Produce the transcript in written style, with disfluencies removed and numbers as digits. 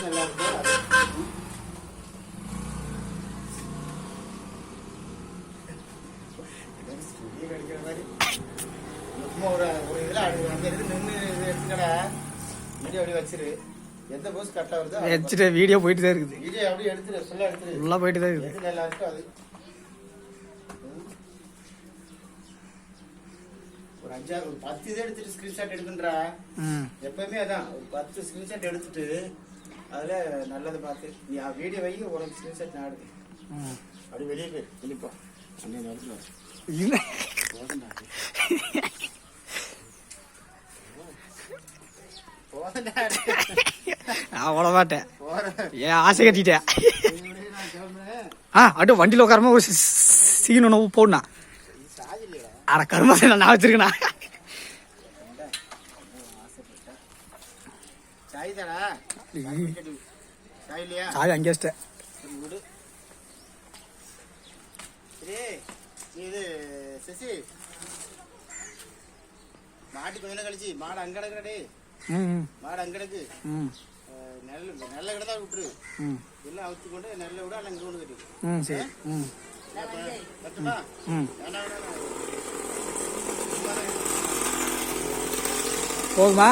நல்லா இருக்கும். கிடைக்கிற மாதிரி சும்மா ஒரு இதில் அங்கே இருக்கு நின்று எடுத்துக்கடா வீடியோ அப்படியே வச்சிரு. எந்த போஸ் கரெக்டாக வருதோ வச்சுட்டு வீடியோ போயிட்டு தான் இருக்குது. வீடியோ அப்படியே எடுத்துரு, ஃபுல்லாக எடுத்துரு, ஃபுல்லாக போயிட்டு தான் இருக்குது. எது நல்லா இருக்கோ அது. ஒரு 5 ஒரு 10 இதை எடுத்துட்டு ஸ்கிரீன்ஷாட் எடுக்குன்றா. எப்பவுமே அதான் ஒரு 10 ஸ்கிரீன்ஷாட் எடுத்துட்டு அதில் நல்லதை பார்த்து நீ வீடியோ வை, ஒரு ஸ்கிரீன்ஷாட் நான் எடுத்து அப்படி வெளியே போய் வெளிப்பா அன்னைய நேரத்தில் இல்லை நான் ஓட மாட்டேன், ஏன் ஆசை கட்டிட்டேன். அப்படியே வண்டியில் உட்காரமா ஒரு சீன் ஒன்று போடணா. அட கருமாசை நான் வச்சிருக்கேண்ணா. சாய் அங்கே வச்சிட்டேன். இது சசி மாட்டு கொஞ்சம் கழிச்சு மாடு அங்க கிடக்குறடே. மாடு அங்க கிடக்கு. நல்ல கிடதா விட்டுரு, எல்லாம் அவுத்து கொண்டு நல்ல விட அல்ல இங்க கொண்டு கட்டி. சரி கட்டுமா போகுமா?